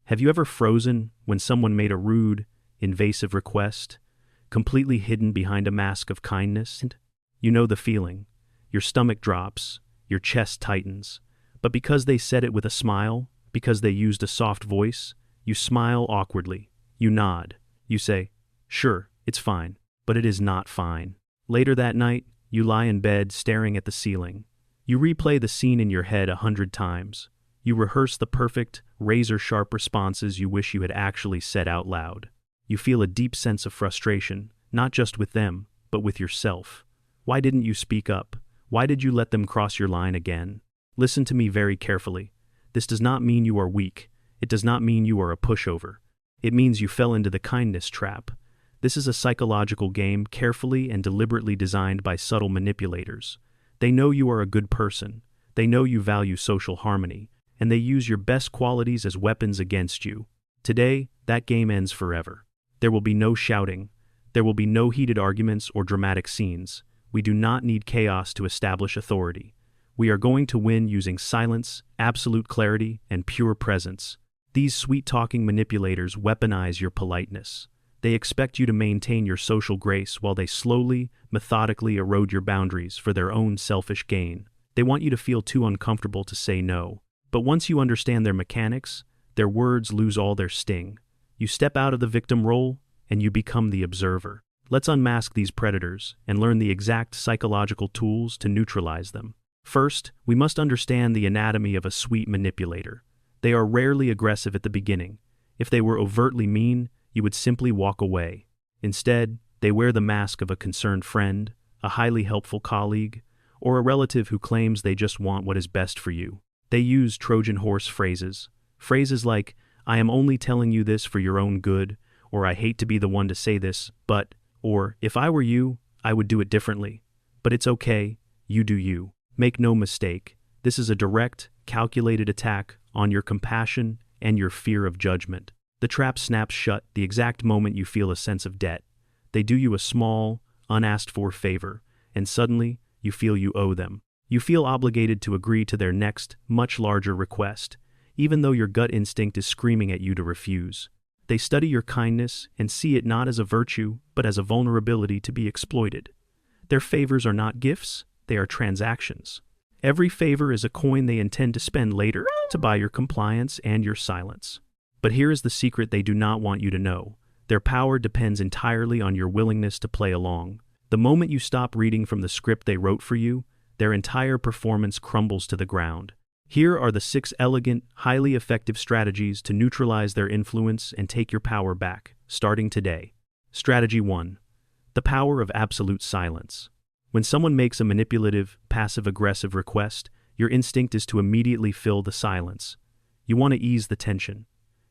Have you ever frozen when someone made a rude, invasive request, completely hidden behind a mask of kindness? You know the feeling. Your stomach drops, your chest tightens. But because they said it with a smile, because they used a soft voice, you smile awkwardly. You nod. You say, "Sure, it's fine." But it is not fine. Later that night, you lie in bed staring at the ceiling. You replay the scene in your head 100 times. You rehearse the perfect, razor-sharp responses you wish you had actually said out loud. You feel a deep sense of frustration, not just with them, but with yourself. Why didn't you speak up? Why did you let them cross your line again? Listen to me very carefully. This does not mean you are weak. It does not mean you are a pushover. It means you fell into the kindness trap. This is a psychological game carefully and deliberately designed by subtle manipulators. They know you are a good person. They know you value social harmony, and they use your best qualities as weapons against you. Today, that game ends forever. There will be no shouting. There will be no heated arguments or dramatic scenes. We do not need chaos to establish authority. We are going to win using silence, absolute clarity, and pure presence. These sweet-talking manipulators weaponize your politeness. They expect you to maintain your social grace while they slowly, methodically erode your boundaries for their own selfish gain. They want you to feel too uncomfortable to say no. But once you understand their mechanics, their words lose all their sting. You step out of the victim role, and you become the observer. Let's unmask these predators and learn the exact psychological tools to neutralize them. First, we must understand the anatomy of a sweet manipulator. They are rarely aggressive at the beginning. If they were overtly mean, you would simply walk away. Instead, they wear the mask of a concerned friend, a highly helpful colleague, or a relative who claims they just want what is best for you. They use Trojan horse phrases. Phrases like, "I am only telling you this for your own good," or "I hate to be the one to say this, but," or "If I were you, I would do it differently. But it's okay, you do you." Make no mistake, this is a direct, calculated attack on your compassion and your fear of judgment. The trap snaps shut the exact moment you feel a sense of debt. They do you a small, unasked-for favor, and suddenly, you feel you owe them. You feel obligated to agree to their next, much larger request, even though your gut instinct is screaming at you to refuse. They study your kindness and see it not as a virtue, but as a vulnerability to be exploited. Their favors are not gifts, they are transactions. Every favor is a coin they intend to spend later to buy your compliance and your silence. But here is the secret they do not want you to know. Their power depends entirely on your willingness to play along. The moment you stop reading from the script they wrote for you, their entire performance crumbles to the ground. Here are the 6 elegant, highly effective strategies to neutralize their influence and take your power back, starting today. Strategy 1. The power of absolute silence. When someone makes a manipulative, passive-aggressive request, your instinct is to immediately fill the silence. You want to ease the tension.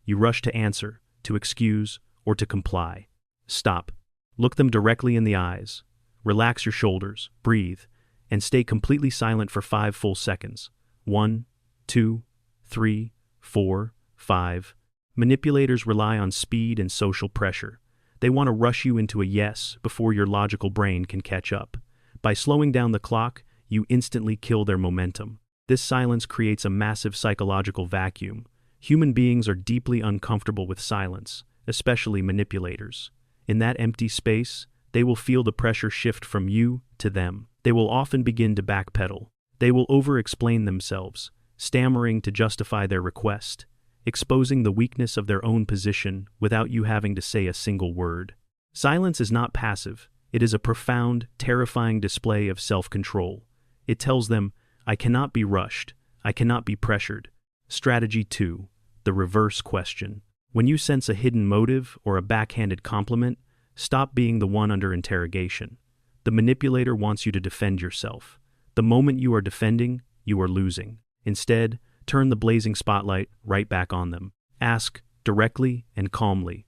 You rush to answer, to excuse, or to comply. Stop. Look them directly in the eyes. Relax your shoulders, breathe, and stay completely silent for 5 full seconds. 1, 2, 3, 4, 5. Manipulators rely on speed and social pressure. They want to rush you into a yes before your logical brain can catch up. By slowing down the clock, you instantly kill their momentum. This silence creates a massive psychological vacuum. Human beings are deeply uncomfortable with silence, especially manipulators. In that empty space, they will feel the pressure shift from you to them. They will often begin to backpedal. They will over-explain themselves, stammering to justify their request, exposing the weakness of their own position without you having to say a single word. Silence is not passive. It is a profound, terrifying display of self-control. It tells them, I cannot be rushed. I cannot be pressured. Strategy 2. The reverse question. When you sense a hidden motive or a backhanded compliment, stop being the one under interrogation. The manipulator wants you to defend yourself. The moment you are defending, you are losing. Instead, turn the blazing spotlight right back on them. Ask, directly and calmly,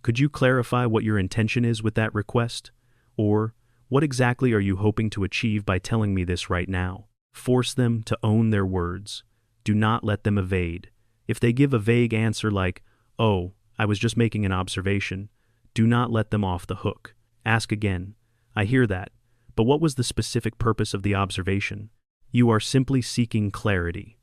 could you clarify what your intention is with that request? Or, what exactly are you hoping to achieve by telling me this right now? Force them to own their words. Do not let them evade. If they give a vague answer like, "Oh, I was just making an observation," do not let them off the hook. Ask again, "I hear that, but what was the specific purpose of the observation?" You are simply seeking clarity.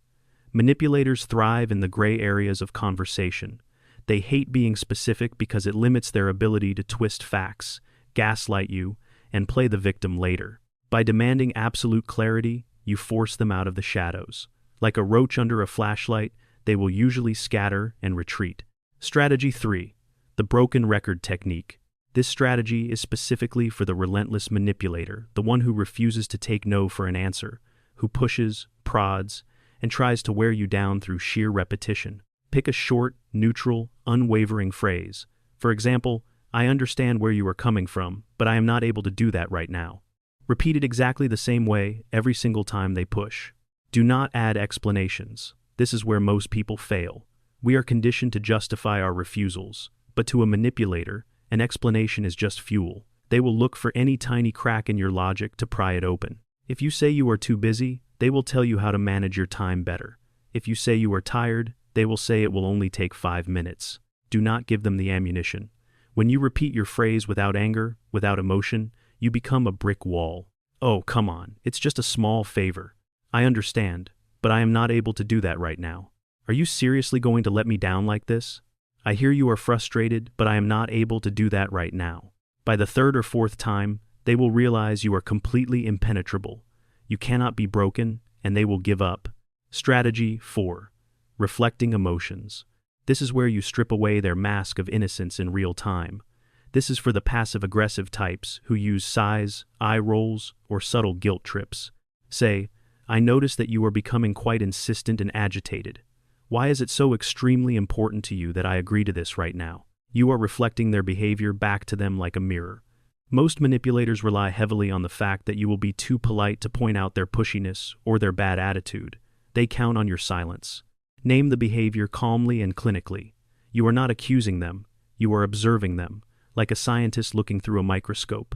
Manipulators thrive in the gray areas of conversation. They hate being specific because it limits their ability to twist facts, gaslight you, and play the victim later. By demanding absolute clarity, you force them out of the shadows. Like a roach under a flashlight, they will usually scatter and retreat. Strategy 3. The broken record technique. This strategy is specifically for the relentless manipulator, the one who refuses to take no for an answer, who pushes, prods, and tries to wear you down through sheer repetition. Pick a short, neutral, unwavering phrase. For example, I understand where you are coming from, but I am not able to do that right now. Repeat it exactly the same way every single time they push. Do not add explanations. This is where most people fail. We are conditioned to justify our refusals, but to a manipulator, an explanation is just fuel. They will look for any tiny crack in your logic to pry it open. If you say you are too busy, they will tell you how to manage your time better. If you say you are tired, they will say it will only take 5 minutes. Do not give them the ammunition. When you repeat your phrase without anger, without emotion, you become a brick wall. Oh, come on, it's just a small favor. I understand, but I am not able to do that right now. Are you seriously going to let me down like this? I hear you are frustrated, but I am not able to do that right now. By the third or fourth time, they will realize you are completely impenetrable. You cannot be broken, and they will give up. Strategy 4. Reflecting emotions. This is where you strip away their mask of innocence in real time. This is for the passive-aggressive types who use sighs, eye rolls, or subtle guilt trips. Say, I notice that you are becoming quite insistent and agitated. Why is it so extremely important to you that I agree to this right now? You are reflecting their behavior back to them like a mirror. Most manipulators rely heavily on the fact that you will be too polite to point out their pushiness or their bad attitude. They count on your silence. Name the behavior calmly and clinically. You are not accusing them, you are observing them, like a scientist looking through a microscope.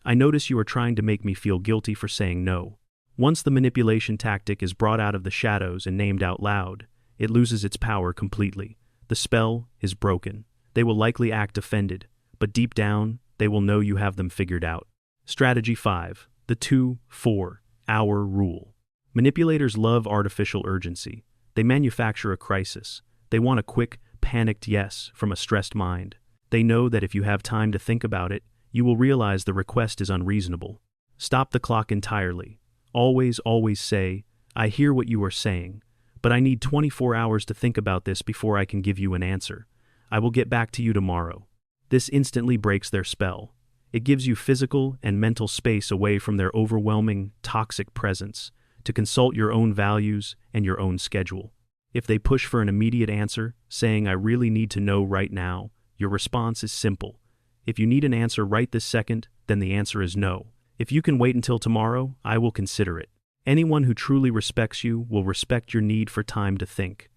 I notice you are trying to make me feel guilty for saying no. Once the manipulation tactic is brought out of the shadows and named out loud, it loses its power completely. The spell is broken. They will likely act offended, but deep down, they will know you have them figured out. Strategy 5. The 2-4-hour rule. Manipulators love artificial urgency. They manufacture a crisis. They want a quick, panicked yes from a stressed mind. They know that if you have time to think about it, you will realize the request is unreasonable. Stop the clock entirely. Always say, I hear what you are saying, but I need 24 hours to think about this before I can give you an answer. I will get back to you tomorrow. This instantly breaks their spell. It gives you physical and mental space away from their overwhelming, toxic presence to consult your own values and your own schedule. If they push for an immediate answer, saying I really need to know right now, your response is simple. If you need an answer right this second, then the answer is no. If you can wait until tomorrow, I will consider it. Anyone who truly respects you will respect your need for time to think.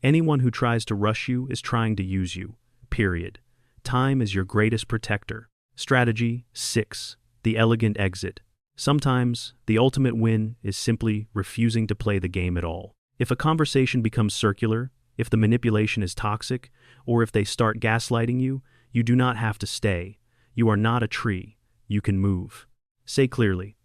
Anyone who tries to rush you is trying to use you. Period. Time is your greatest protector. Strategy 6. The elegant exit. Sometimes, the ultimate win is simply refusing to play the game at all. If a conversation becomes circular, if the manipulation is toxic, or if they start gaslighting you, you do not have to stay. You are not a tree. You can move. Say clearly,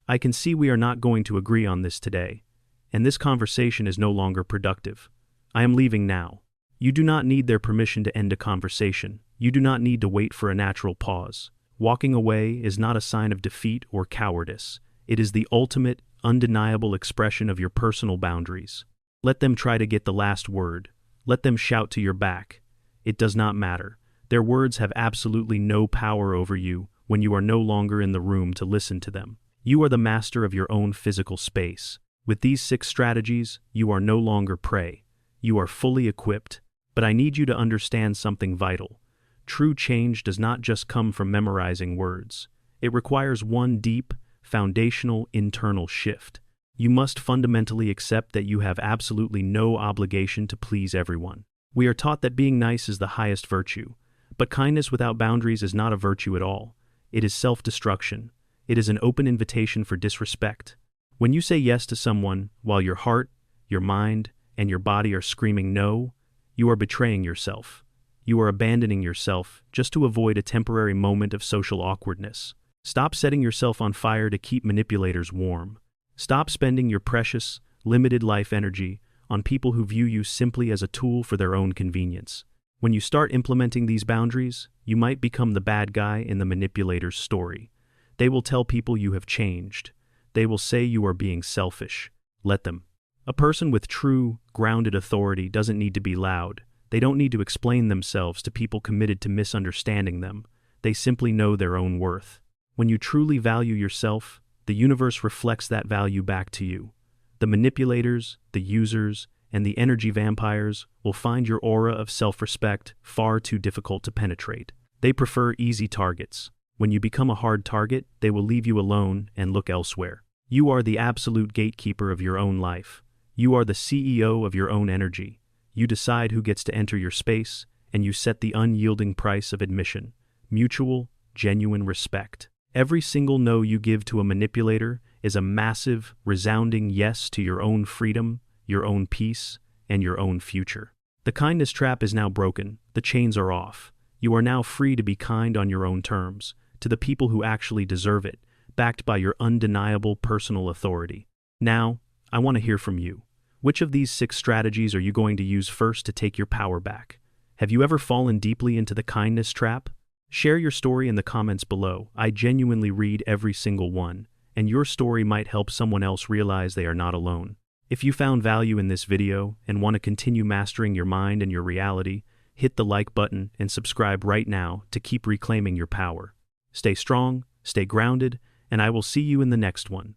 I can see we are not going to agree on this today, and this conversation is no longer productive. I am leaving now. You do not need their permission to end a conversation. You do not need to wait for a natural pause. Walking away is not a sign of defeat or cowardice. It is the ultimate, undeniable expression of your personal boundaries. Let them try to get the last word. Let them shout to your back. It does not matter. Their words have absolutely no power over you when you are no longer in the room to listen to them. You are the master of your own physical space. With these 6 strategies, you are no longer prey. You are fully equipped. But I need you to understand something vital. True change does not just come from memorizing words. It requires one deep, foundational internal shift. You must fundamentally accept that you have absolutely no obligation to please everyone. We are taught that being nice is the highest virtue, but kindness without boundaries is not a virtue at all. It is self-destruction. It is an open invitation for disrespect. When you say yes to someone while your heart, your mind, and your body are screaming no, you are betraying yourself. You are abandoning yourself just to avoid a temporary moment of social awkwardness. Stop setting yourself on fire to keep manipulators warm. Stop spending your precious, limited life energy on people who view you simply as a tool for their own convenience. When you start implementing these boundaries, you might become the bad guy in the manipulator's story. They will tell people you have changed. They will say you are being selfish. Let them. A person with true, grounded authority doesn't need to be loud. They don't need to explain themselves to people committed to misunderstanding them. They simply know their own worth. When you truly value yourself, the universe reflects that value back to you. The manipulators, the users, and the energy vampires will find your aura of self-respect far too difficult to penetrate. They prefer easy targets. When you become a hard target, they will leave you alone and look elsewhere. You are the absolute gatekeeper of your own life. You are the CEO of your own energy. You decide who gets to enter your space, and you set the unyielding price of admission. Mutual, genuine respect. Every single no you give to a manipulator is a massive, resounding yes to your own freedom, your own peace, and your own future. The kindness trap is now broken. The chains are off. You are now free to be kind on your own terms, to the people who actually deserve it, backed by your undeniable personal authority. Now, I want to hear from you. Which of these 6 strategies are you going to use first to take your power back? Have you ever fallen deeply into the kindness trap? Share your story in the comments below. I genuinely read every single one, and your story might help someone else realize they are not alone. If you found value in this video and want to continue mastering your mind and your reality, hit the like button and subscribe right now to keep reclaiming your power. Stay strong, stay grounded, and I will see you in the next one.